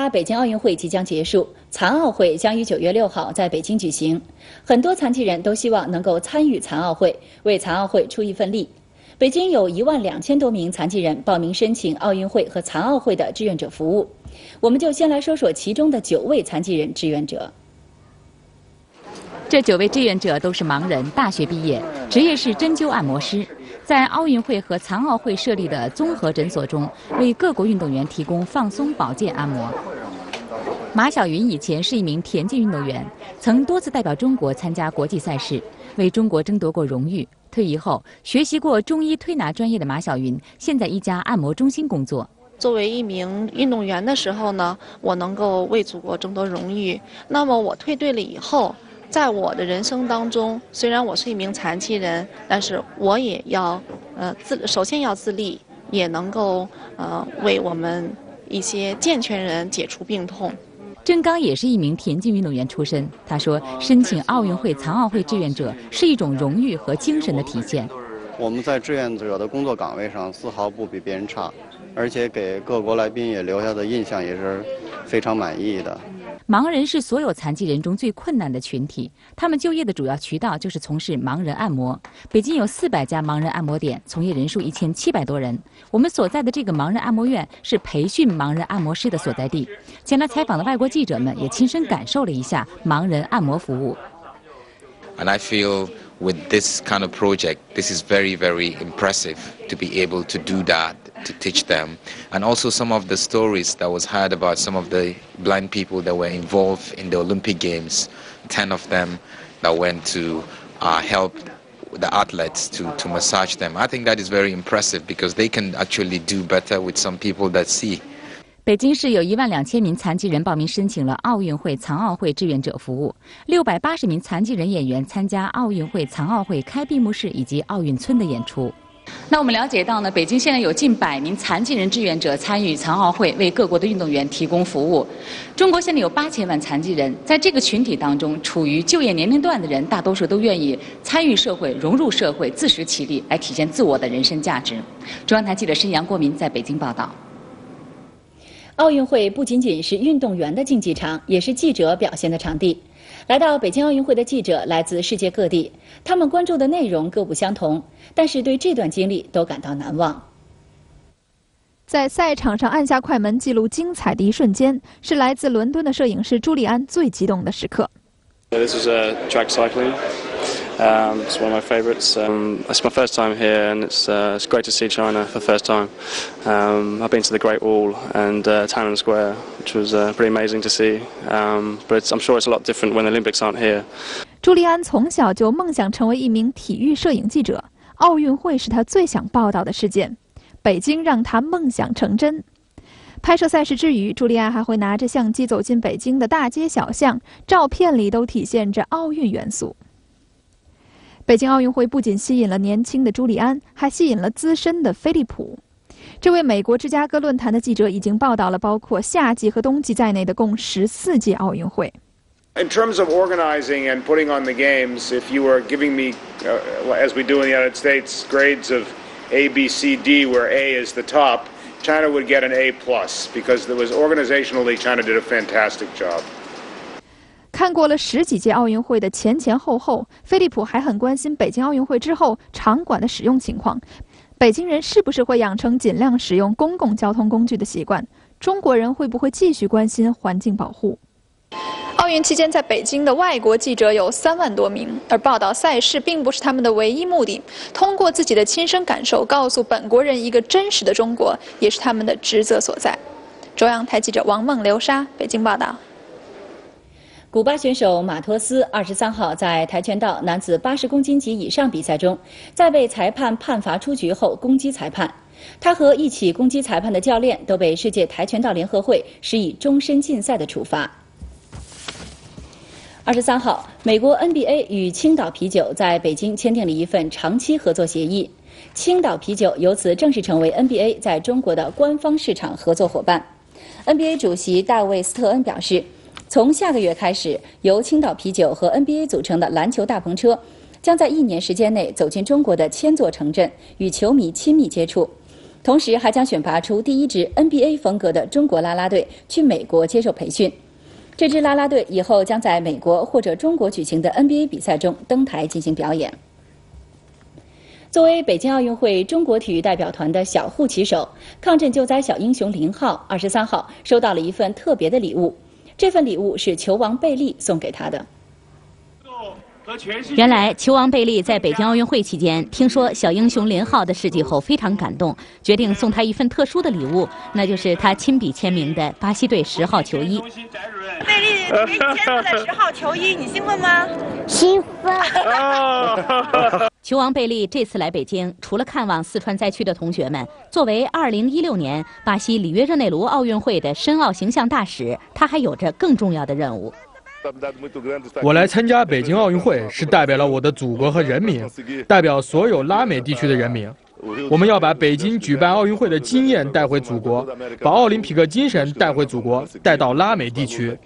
2028北京奥运会即将结束，残奥会将于9月6号在北京举行。很多残疾人都希望能够参与残奥会，为残奥会出一份力。北京有12000多名残疾人报名申请奥运会和残奥会的志愿者服务。我们就先来说说其中的9位残疾人志愿者。这9位志愿者都是盲人，大学毕业，职业是针灸按摩师。在奥运会和残奥会设立的综合诊所中，为各国运动员提供放松保健按摩。马晓云以前是一名田径运动员，曾多次代表中国参加国际赛事，为中国争夺过荣誉。退役后，学习过中医推拿专业的马晓云，现在一家按摩中心工作。作为一名运动员的时候呢，我能够为祖国争夺荣誉。那么我退队了以后，在我的人生当中，虽然我是一名残疾人，但是我也要首先要自立，也能够为我们一些健全人解除病痛。郑刚也是一名田径运动员出身，他说，申请奥运会、残奥会志愿者是一种荣誉和精神的体现。我们在志愿者的工作岗位上丝毫不比别人差，而且给各国来宾也留下的印象也是非常满意的。盲人是所有残疾人中最困难的群体，他们就业的主要渠道就是从事盲人按摩。北京有400家盲人按摩店，从业人数1700多人。我们所在的这个盲人按摩院是培训盲人按摩师的所在地。前来采访的外国记者们也亲身感受了一下盲人按摩服务。And I feel with this kind of project, this is very, very impressive to be able to do that, to teach them. And also some of the stories that was heard about some of the blind people that were involved in the Olympic Games, 10 of them that went to help the athletes to massage them. I think that is very impressive because they can actually do better with some people that see. 北京市有12000名残疾人报名申请了奥运会、残奥会志愿者服务，680名残疾人演员参加奥运会、残奥会开闭幕式以及奥运村的演出。那我们了解到呢，北京现在有近100名残疾人志愿者参与残奥会，为各国的运动员提供服务。中国现在有8000万残疾人，在这个群体当中，处于就业年龄段的人，大多数都愿意参与社会、融入社会、自食其力，来体现自我的人生价值。中央台记者申阳、郭民在北京报道。奥运会不仅仅是运动员的竞技场，也是记者表现的场地。来到北京奥运会的记者来自世界各地，他们关注的内容各不相同，但是对这段经历都感到难忘。在赛场上按下快门记录精彩的一瞬间，是来自伦敦的摄影师朱利安最激动的时刻。This is track cycling. It's one of my favourites. It's my first time here, and it's great to see China for the first time. I've been to the Great Wall and Tiananmen Square, which was pretty amazing to see. But I'm sure it's a lot different when the Olympics aren't here. 朱利安从小就梦想成为一名体育摄影记者，奥运会是他最想报道的事件。北京让他梦想成真。拍摄赛事之余，朱利安还会拿着相机走进北京的大街小巷，照片里都体现着奥运元素。北京奥运会不仅吸引了年轻的朱利安，还吸引了资深的菲利普。这位美国芝加哥论坛的记者已经报道了包括夏季和冬季在内的共14届奥运会。In terms of organizing and putting on the games, if you were giving me, as we do in the United States, grades of A, B, C, D, where A is the top, China would get an A+, because there was organizationally, China did a fantastic job. 看过了10几届奥运会的前后后，菲利普还很关心北京奥运会之后场馆的使用情况。北京人是不是会养成尽量使用公共交通工具的习惯？中国人会不会继续关心环境保护？奥运期间，在北京的外国记者有3万多名，而报道赛事并不是他们的唯一目的。通过自己的亲身感受，告诉本国人一个真实的中国，也是他们的职责所在。中央台记者王梦、刘莎，北京报道。古巴选手马托斯23号在跆拳道男子80公斤级以上比赛中，在被裁判判罚出局后攻击裁判。他和一起攻击裁判的教练都被世界跆拳道联合会施以终身禁赛的处罚。23号，美国 NBA 与青岛啤酒在北京签订了一份长期合作协议，青岛啤酒由此正式成为 NBA 在中国的官方市场合作伙伴。NBA 主席大卫·斯特恩表示，从下个月开始，由青岛啤酒和 NBA 组成的篮球大篷车将在1年时间内走进中国的1000座城镇，与球迷亲密接触。同时还将选拔出第一支 NBA 风格的中国啦啦队去美国接受培训。这支啦啦队以后将在美国或者中国举行的 NBA 比赛中登台进行表演。作为北京奥运会中国体育代表团的小护旗手，抗震救灾小英雄0号23号收到了一份特别的礼物，这份礼物是球王贝利送给他的。原来，球王贝利在北京奥运会期间听说小英雄0号的事迹后非常感动，决定送他一份特殊的礼物，那就是他亲笔签名的巴西队10号球衣。贝利给你签字的10号球衣，你兴奋吗？兴奋。球王贝利这次来北京，除了看望四川灾区的同学们，作为2016年巴西里约热内卢奥运会的申奥形象大使，他还有着更重要的任务。我来参加北京奥运会，是代表了我的祖国和人民，代表所有拉美地区的人民。我们要把北京举办奥运会的经验带回祖国，把奥林匹克精神带回祖国，带到拉美地区。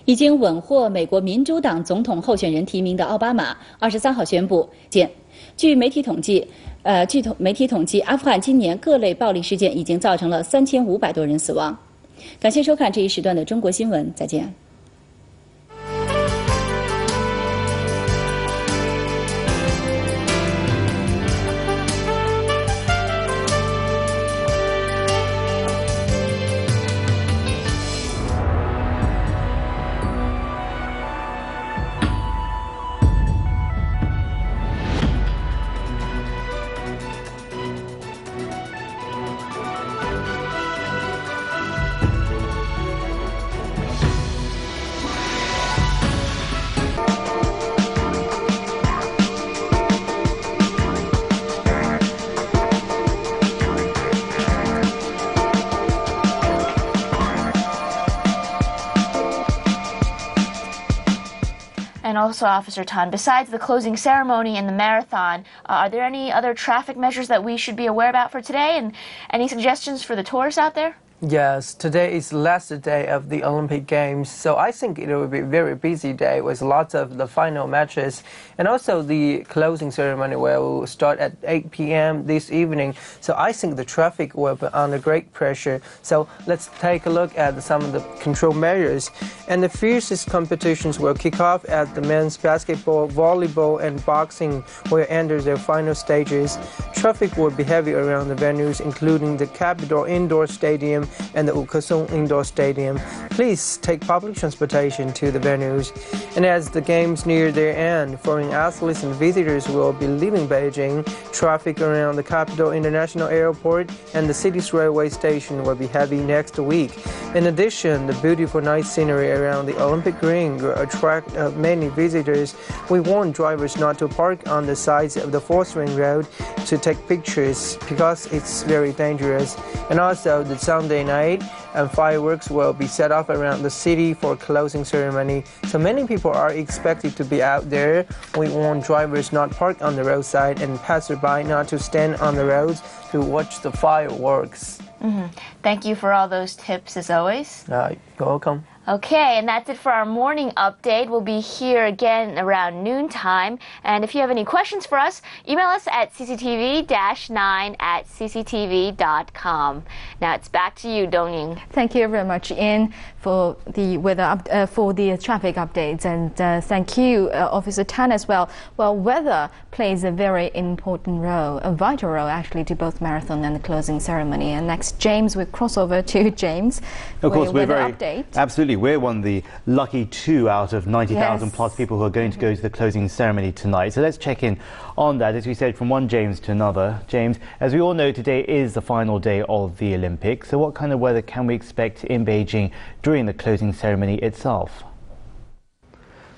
已经稳获美国民主党总统候选人提名的奥巴马23号宣布，据媒体统计，阿富汗今年各类暴力事件已经造成了3500多人死亡。感谢收看这一时段的中国新闻，再见。And also, Officer Tan, besides the closing ceremony and the marathon, are there any other traffic measures that we should be aware about for today? And any suggestions for the tourists out there? Yes, today is the last day of the Olympic Games, so I think it will be a very busy day with lots of the final matches. And also the closing ceremony will start at 8 p.m. this evening, so I think the traffic will be under great pressure. So let's take a look at some of the control measures. And the fiercest competitions will kick off as the men's basketball, volleyball, and boxing will enter their final stages. Traffic will be heavy around the venues, including the Capitol Indoor Stadium and the Ukasong Indoor Stadium. Please take public transportation to the venues. And as the games near their end, foreign athletes and visitors will be leaving Beijing. Traffic around the Capital International Airport and the city's railway station will be heavy next week. In addition, the beautiful night scenery around the Olympic Ring will attract many visitors. We warn drivers not to park on the sides of the fourth ring road to take pictures because it's very dangerous. And also the Sunday night and fireworks will be set off around the city for closing ceremony. So many people are expected to be out there. We warn drivers not park on the roadside and passerby not to stand on the roads to watch the fireworks. Thank you for all those tips as always. You're welcome. Okay, and that's it for our morning update. We'll be here again around noontime. And if you have any questions for us, email us at cctv-9@cctv.com. Now it's back to you, Dongying. Thank you very much, Ian, for the for the traffic updates, and thank you, Officer Tan, as well. Well, weather plays a very important role, a vital role actually, to both marathon and the closing ceremony. And next, James, we'll cross over to James. Of course, we're very update. Absolutely, we're one of the lucky 2 out of 90,000 plus people who are going to go to the closing ceremony tonight. So let's check in on that, as we said, from one James to another. James, as we all know, today is the final day of the Olympics. So what kind of weather can we expect in Beijing during the closing ceremony itself?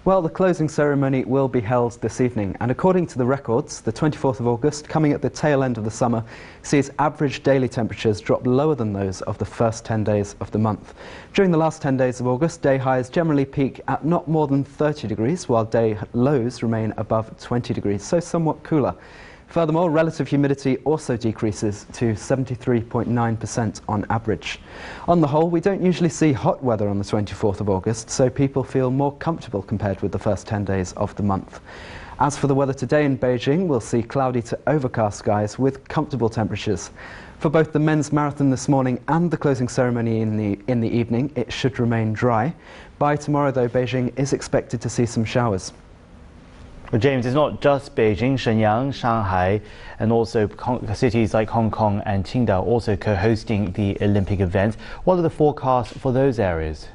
Well, the closing ceremony will be held this evening, and according to the records, the 24th of August, coming at the tail end of the summer, sees average daily temperatures drop lower than those of the first 10 days of the month. During the last 10 days of August, day highs generally peak at not more than 30 degrees, while day lows remain above 20 degrees, so somewhat cooler. Furthermore, relative humidity also decreases to 73.9% on average. On the whole, we don't usually see hot weather on the 24th of August, so people feel more comfortable compared with the first 10 days of the month. As for the weather today in Beijing, we'll see cloudy to overcast skies with comfortable temperatures. For both the men's marathon this morning and the closing ceremony in the evening, it should remain dry. By tomorrow, though, Beijing is expected to see some showers. Well, James, it's not just Beijing, Shenyang, Shanghai, and also cities like Hong Kong and Qingdao also co-hosting the Olympic events. What are the forecasts for those areas?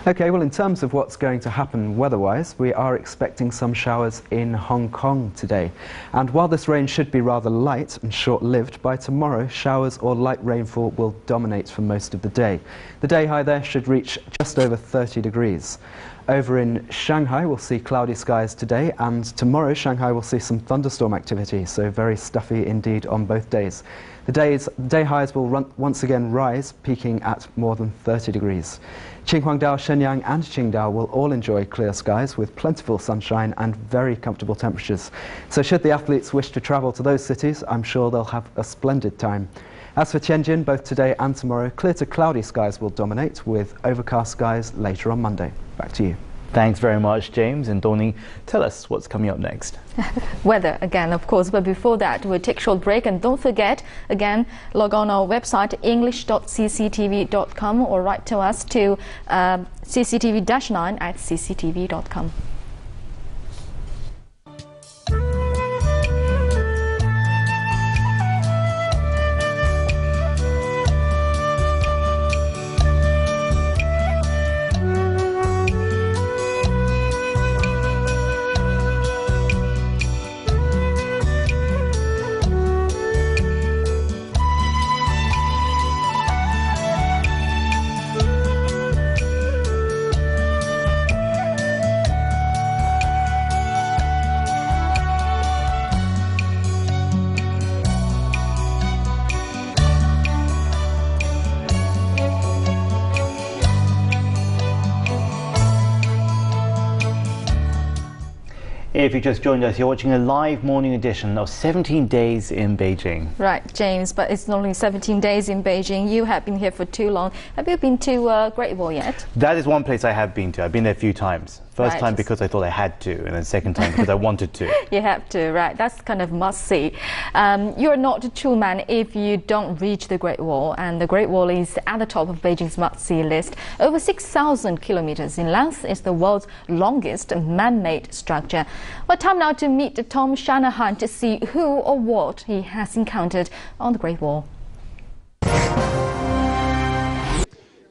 OK, well, in terms of what's going to happen weather-wise, we are expecting some showers in Hong Kong today. And while this rain should be rather light and short-lived, by tomorrow, showers or light rainfall will dominate for most of the day. The day high there should reach just over 30 degrees. Over in Shanghai, we'll see cloudy skies today, and tomorrow Shanghai will see some thunderstorm activity, so very stuffy indeed on both days. The day highs will once again rise, peaking at more than 30 degrees. Qinhuangdao, Shenyang and Qingdao will all enjoy clear skies with plentiful sunshine and very comfortable temperatures. So should the athletes wish to travel to those cities, I'm sure they'll have a splendid time. As for Tianjin, both today and tomorrow, clear to cloudy skies will dominate, with overcast skies later on Monday. Back to you. Thanks very much, James. And Dongning, tell us what's coming up next. Weather again, of course, but before that, we'll take a short break. And don't forget, again, log on our website, english.cctv.com, or write to us to cctv-9@cctv.com. If you just joined us, you're watching a live morning edition of 17 Days in Beijing. Right, James, but it's not only 17 days in Beijing. You have been here for too long. Have you been to Great Wall yet? That is one place I have been to. I've been there a few times. First Right. time because I thought I had to, and then second time because I wanted to. You have to, right? That's kind of must see. You're not a true man if you don't reach the Great Wall, and the Great Wall is at the top of Beijing's must see list. Over 6,000 kilometers in length, it's the world's longest man-made structure. Well, time now to meet Tom Shanahan to see who or what he has encountered on the Great Wall.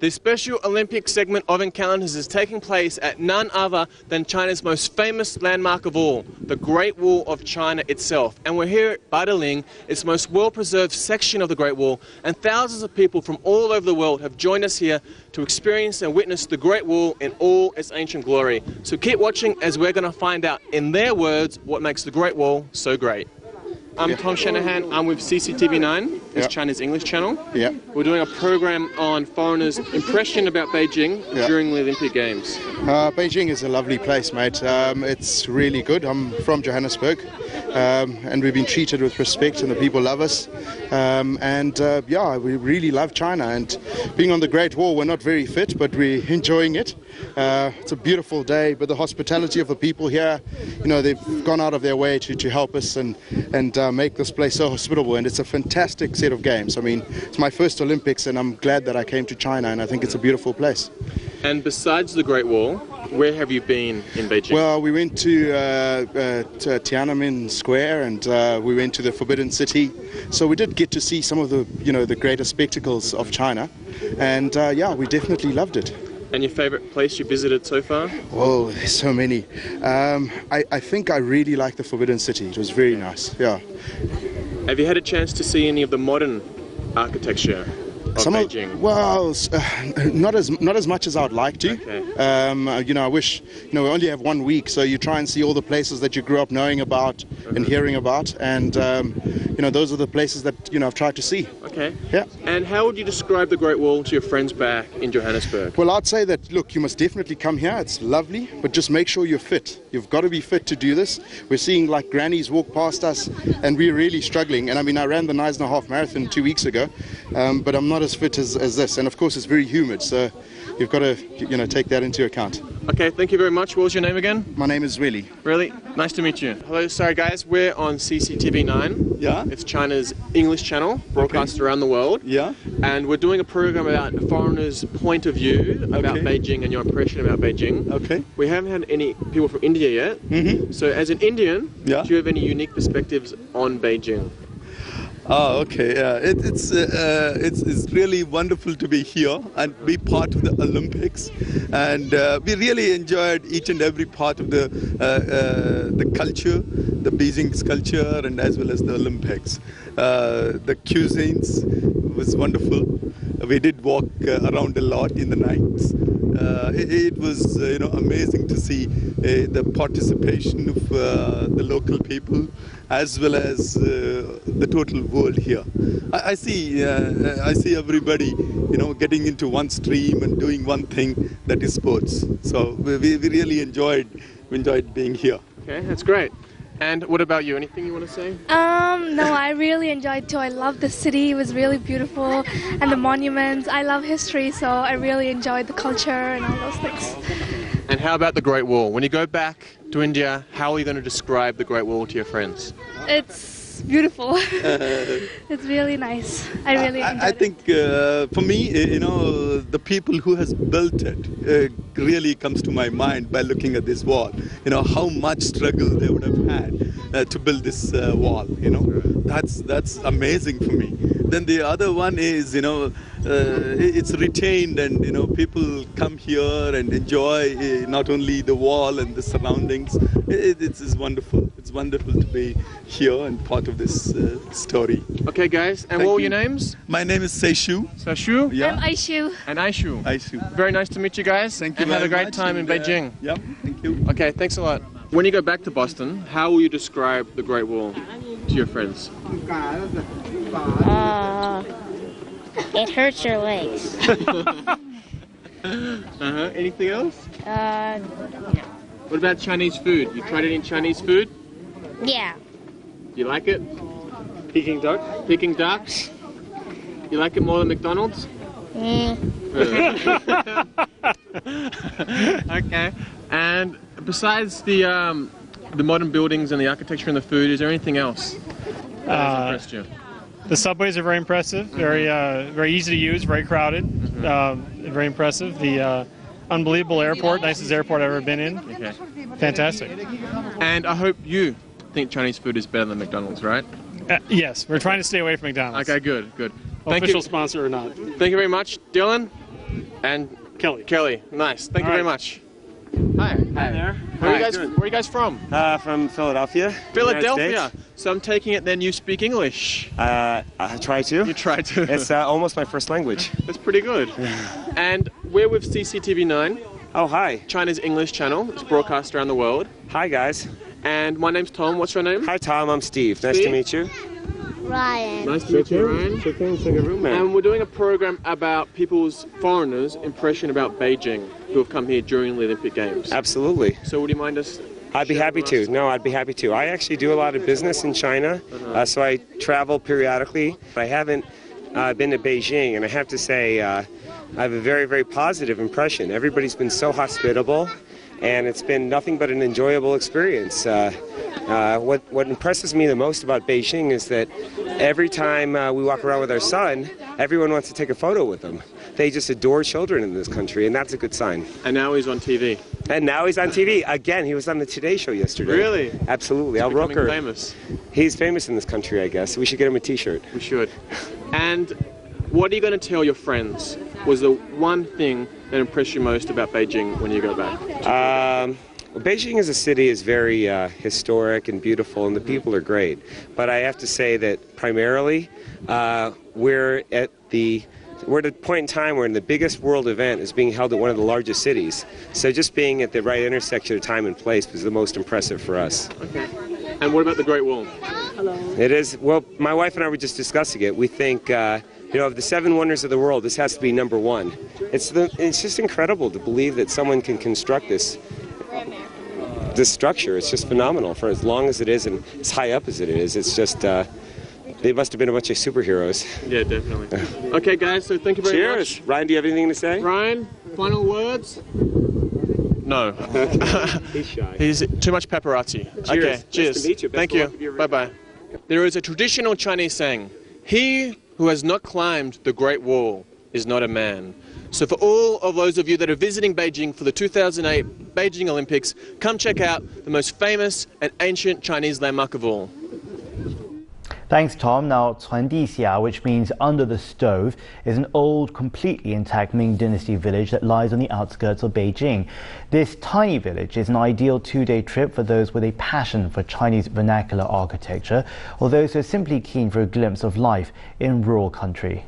The Special Olympic segment of Encounters is taking place at none other than China's most famous landmark of all, the Great Wall of China itself. And we're here at Badaling, its most well-preserved section of the Great Wall, and thousands of people from all over the world have joined us here to experience and witness the Great Wall in all its ancient glory. So keep watching as we're going to find out, in their words, what makes the Great Wall so great. I'm Tom Shanahan. I'm with CCTV 9, it's China's English channel. Yeah. We're doing a program on foreigners' impression about Beijing during the Olympic Games. Beijing is a lovely place, mate. It's really good. I'm from Johannesburg, and we've been treated with respect, and the people love us. We really love China. And being on the Great Wall, we're not very fit, but we're enjoying it. It's a beautiful day, but the hospitality of the people here, you know, they've gone out of their way to help us and make this place so hospitable, and it's a fantastic set of games. I mean, it's my first Olympics, and I'm glad that I came to China, and I think it's a beautiful place. And besides the Great Wall, where have you been in Beijing? Well, we went to Tiananmen Square, and we went to the Forbidden City. So we did get to see some of the, you know, the greater spectacles of China, and we definitely loved it. And your favourite place you visited so far? Oh, there's so many. I think I really like the Forbidden City. It was very nice, yeah. Have you had a chance to see any of the modern architecture? Beijing? Well, not as much as I'd like to. Okay. I wish, we only have 1 week, so you try and see all the places that you grew up knowing about and hearing about, and those are the places that I've tried to see. Okay. Yeah. And how would you describe the Great Wall to your friends back in Johannesburg? Well, I'd say that, look, you must definitely come here. It's lovely, but just make sure you're fit. You've got to be fit to do this. We're seeing like grannies walk past us, and we're really struggling. And I mean, I ran the 9.5 marathon 2 weeks ago, but I'm not as fit as this. And of course, it's very humid, so you've got to, take that into account. Okay, thank you very much. What was your name again? My name is Willie. Really? Nice to meet you. Hello, sorry guys, we're on CCTV 9. Yeah. It's China's English channel, broadcast around the world. Yeah. And we're doing a program about foreigners' point of view about Beijing and your impression about Beijing. Okay. We haven't had any people from India yet. Mm-hmm. So as an Indian, yeah, do you have any unique perspectives on Beijing? Oh, okay. It's really wonderful to be here and be part of the Olympics, and we really enjoyed each and every part of the culture, the Beijing's culture, and as well as the Olympics. The cuisines was wonderful. We did walk around a lot in the nights. It was amazing to see the participation of the local people as well as the total world here. I see everybody getting into one stream and doing one thing, that is sports. So we really enjoyed being here. Okay, that's great. And what about you? Anything you want to say? No, I really enjoyed too. I loved the city. It was really beautiful. And the monuments. I love history, so I really enjoyed the culture and all those things. And how about the Great Wall? When you go back to India, how are you going to describe the Great Wall to your friends? It's beautiful. It's really nice. I really enjoyed it. I think for me, the people who has built it really comes to my mind by looking at this wall. How much struggle they would have had to build this wall. That's amazing for me. Then the other one is, it's retained, and people come here and enjoy not only the wall and the surroundings. It's wonderful. It's wonderful to be here and part of this story. Okay, guys, and what were your names? My name is Seishu. Seishu? Yeah. I'm Aishu. And Aishu. Aishu. Very nice to meet you guys. Thank you and have a very great much, time in Beijing. Yep, thank you. Okay, thanks a lot. When you go back to Boston, how will you describe the Great Wall to your friends? It hurts your legs. Anything else? No. What about Chinese food? You tried any Chinese food? Yeah. You like it? Peking duck? Peking duck? You like it more than McDonald's? Okay. And besides the modern buildings and the architecture and the food, is there anything else that has impressed you? The subways are very impressive, very easy to use, very crowded, very impressive. The unbelievable airport, nicest airport I've ever been in. Okay. Fantastic. And I hope you think Chinese food is better than McDonald's, right? Yes, we're trying to stay away from McDonald's. Okay, good. Thank Official you. sponsor or not. Thank you very much, Dylan and Kelly. Nice. Thank you very much. Hi. Hi there. Where are you guys from? From Philadelphia. Philadelphia. So I'm taking it then you speak English. I try to. You try to. It's almost my first language. That's pretty good. And we're with CCTV 9. Oh, hi. China's English channel. It's broadcast around the world. Hi, guys. And my name's Tom. What's your name? Hi, Tom. I'm Steve. Nice to meet you. Ryan. Nice to meet you, Ryan. And we're doing a program about foreigners' impression about Beijing who have come here during the Olympic Games. Absolutely. So would you mind us? I'd be happy to. No, I'd be happy to. I actually do a lot of business in China, so I travel periodically. I haven't been to Beijing, and I have to say I have a very, very positive impression. Everybody's been so hospitable, and it's been nothing but an enjoyable experience. What impresses me the most about Beijing is that every time we walk around with our son, everyone wants to take a photo with him. They just adore children in this country, and that's a good sign. And now he's on TV. And now he's on TV. Again, he was on the Today Show yesterday. Really? Absolutely. He's Al becoming Roker. famous. He's famous in this country, I guess. We should get him a T-shirt. We should. And what are you going to tell your friends was the one thing that impressed you most about Beijing when you go back? Beijing as a city is very historic and beautiful, and the people are great. But I have to say that primarily we're at the we're at a point in time where the biggest world event is being held at one of the largest cities. So just being at the right intersection of time and place was the most impressive for us. Okay. And what about the Great Wall? It is, well, my wife and I were just discussing it. We think, of the 7 wonders of the world, this has to be number 1. It's just incredible to believe that someone can construct this structure. It's just phenomenal for as long as it is and as high up as it is. It's just, they must have been a bunch of superheroes. Yeah, definitely. Okay, guys, so thank you very much. Cheers. Ryan, do you have anything to say? Ryan, final words? No. He's shy. He's too much paparazzi. Cheers. Okay, cheers. Nice to meet you. Best Thank of luck with you. your Bye-bye. There is a traditional Chinese saying, "He who has not climbed the Great Wall is not a man." So for all of those of you that are visiting Beijing for the 2008 Beijing Olympics, come check out the most famous and ancient Chinese landmark of all. Thanks, Tom. Now, 船地下, which means under the stove, is an old, completely intact Ming Dynasty village that lies on the outskirts of Beijing. This tiny village is an ideal 2-day trip for those with a passion for Chinese vernacular architecture, or those who are simply keen for a glimpse of life in rural country.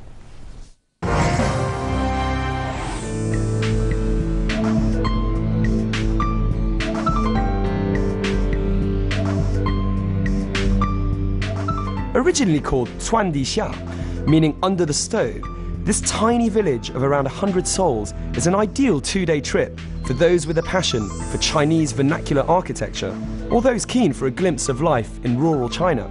Originally called 船地下, meaning under the stove, this tiny village of around 100 souls is an ideal 2-day trip for those with a passion for Chinese vernacular architecture or those keen for a glimpse of life in rural China.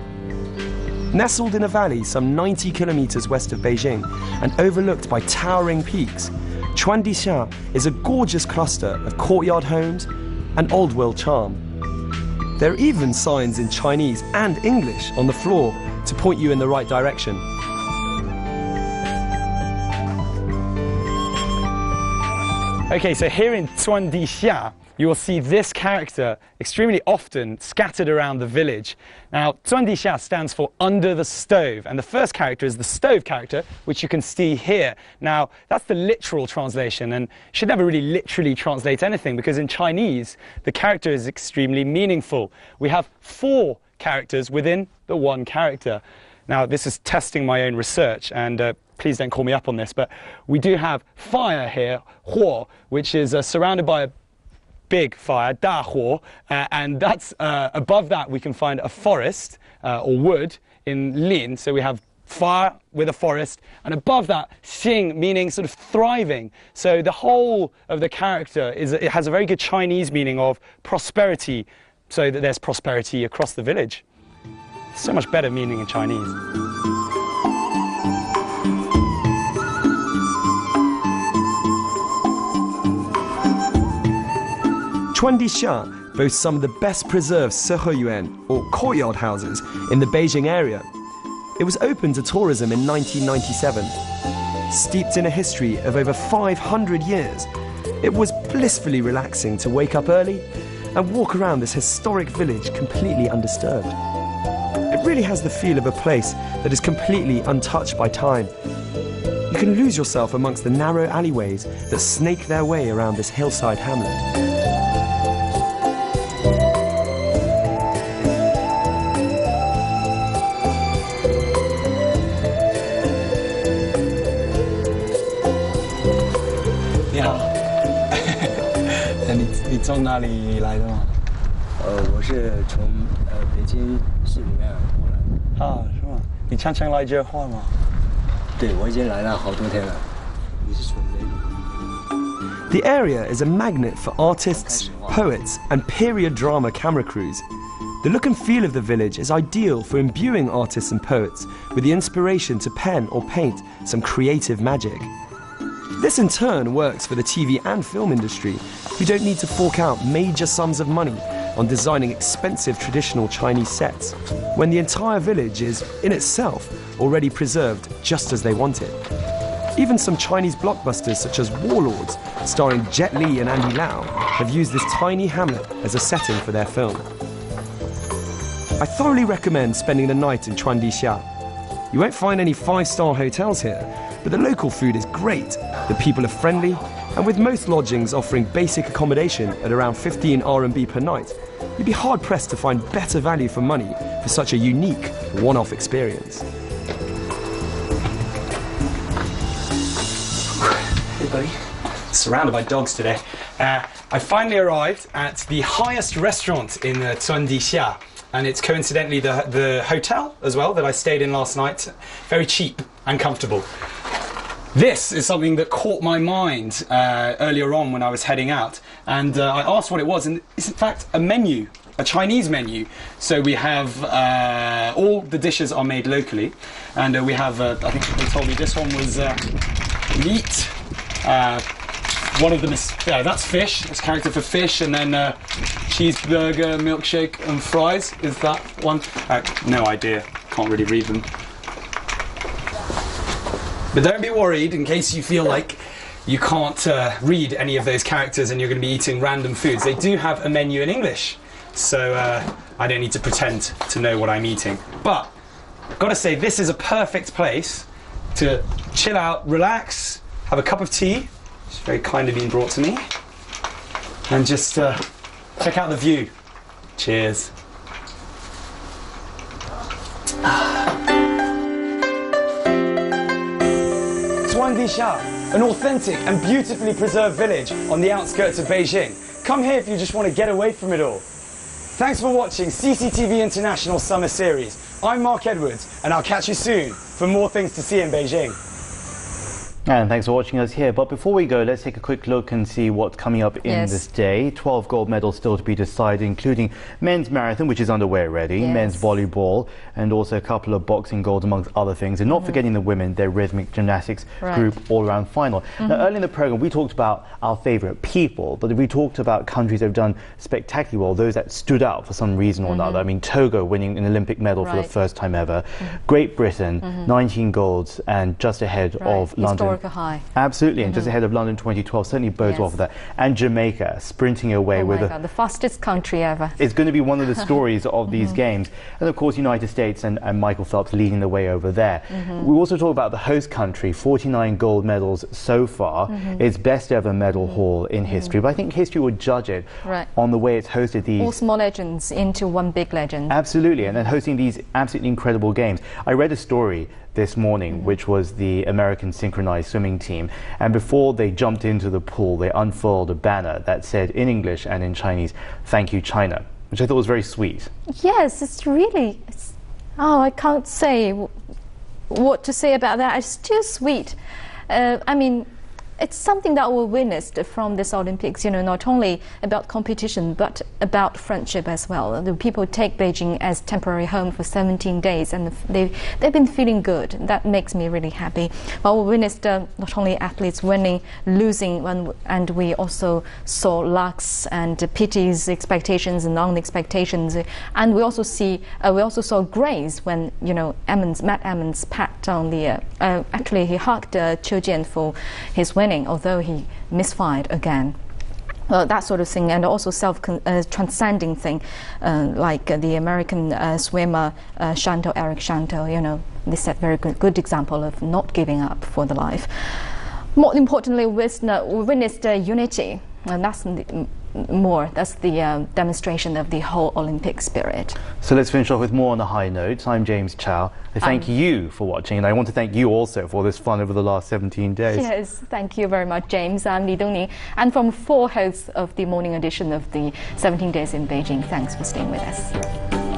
Nestled in a valley some 90 kilometers west of Beijing and overlooked by towering peaks, 船地下 is a gorgeous cluster of courtyard homes and old world charm. There are even signs in Chinese and English on the floor to point you in the right direction. Okay, so here in 船地下, you will see this character extremely often scattered around the village. Now, 船地下 stands for under the stove, and the first character is the stove character, which you can see here. Now, that's the literal translation, and you should never really literally translate anything, because in Chinese, the character is extremely meaningful. We have 4 characters within the 1 character. Now, this is testing my own research, and please don't call me up on this, but we do have fire here, 火, which is surrounded by a big fire, 大火, and that's above that we can find a forest or wood in lin, so we have fire with a forest, and above that, 兴, meaning sort of thriving. So the whole of the character it has a very good Chinese meaning of prosperity, so that there's prosperity across the village. So much better meaning in Chinese. Chuandisha boasts some of the best preserved Seheyuan, or courtyard houses, in the Beijing area. It was opened to tourism in 1997. Steeped in a history of over 500 years, it was blissfully relaxing to wake up early and walk around this historic village completely undisturbed. It really has the feel of a place that is completely untouched by time. You can lose yourself amongst the narrow alleyways that snake their way around this hillside hamlet.你从哪里来的吗？我是从北京市里面过来。啊，是吗？你常常来这画吗？对，我已经来了好多天了。你是从哪里？ The area is a magnet for artists, poets, and period drama camera crews. The look and feel of the village is ideal for imbuing artists and poets with the inspiration to pen or paint some creative magic. This in turn works for the TV and film industry, who don't need to fork out major sums of money on designing expensive traditional Chinese sets, when the entire village is, in itself, already preserved just as they want it. Even some Chinese blockbusters such as Warlords, starring Jet Li and Andy Lau, have used this tiny hamlet as a setting for their film. I thoroughly recommend spending the night in Chuandisha. You won't find any 5-star hotels here, but the local food is great, the people are friendly, and with most lodgings offering basic accommodation at around 15 RMB per night, you'd be hard-pressed to find better value for money for such a unique, one-off experience. Hey, buddy. Surrounded by dogs today. I finally arrived at the highest restaurant in Zhuangdixia, and it's coincidentally the hotel as well that I stayed in last night. Very cheap and comfortable. This is something that caught my mind earlier on when I was heading out, and I asked what it was, and it's in fact a menu, a Chinese menu. So we have all the dishes are made locally, and we have I think they told me this one was meat. One of them is that's fish. It's character for fish, and then cheeseburger, milkshake, and fries. Is that one? No idea. Can't really read them. But don't be worried in case you feel like you can't read any of those characters and you're going to be eating random foods. They do have a menu in English, so I don't need to pretend to know what I'm eating. But I've got to say, this is a perfect place to chill out, relax, have a cup of tea. It's very kindly been brought to me. And just check out the view. Cheers. Zhuangdixia, an authentic and beautifully preserved village on the outskirts of Beijing. Come here if you just want to get away from it all. Thanks for watching CCTV International Summer Series. I'm Mark Edwards, and I'll catch you soon for more things to see in Beijing. And thanks for watching us here. But before we go, let's take a quick look and see what's coming up in this day. 12 gold medals still to be decided, including men's marathon, which is underway already, men's volleyball, and also a couple of boxing golds, amongst other things. And not forgetting the women, their rhythmic gymnastics group all-around final. Now, early in the program, we talked about our favourite people, but we talked about countries that have done spectacularly well, those that stood out for some reason or another. I mean, Togo winning an Olympic medal for the first time ever. Great Britain, 19 golds, and just ahead of London. High. Absolutely, and just ahead of London 2012, certainly bodes well for that. And Jamaica sprinting away with the fastest country ever. It's going to be one of the stories of these games. And of course, United States and Michael Phelps leading the way over there. We also talk about the host country, 49 gold medals so far. Its best ever medal haul in history. But I think history would judge it on the way it's hosted these... all small legends into one big legend. Absolutely, and then hosting these absolutely incredible games. I read a story this morning, which was the American synchronized swimming team, and before they jumped into the pool, they unfurled a banner that said in English and in Chinese, "Thank you, China," which I thought was very sweet. Yes, it's really... I can't say what to say about that. It's too sweet. I mean, it's something that we witnessed from this Olympics, you know, not only about competition, but about friendship as well. The people take Beijing as temporary home for 17 days, and they've been feeling good. That makes me really happy. But we witnessed not only athletes winning, losing, and we also saw lucks and pities, expectations and non-expectations. And we also saw grace when, you know, Matt Emmons pat on the, actually he hugged Qiu Jian for his win, although he misfired again. That sort of thing, and also self-transcending thing, like the American swimmer Eric Shanto, you know, they set very good example of not giving up for the life. More importantly, we witnessed unity, and that's the demonstration of the whole Olympic spirit. So let's finish off with more on a high note. I'm James Chow. I thank you for watching, and I want to thank you also for this fun over the last 17 days. Yes, thank you very much, James. I'm Li Dongning, and from 4 hosts of the morning edition of the 17 Days in Beijing, thanks for staying with us.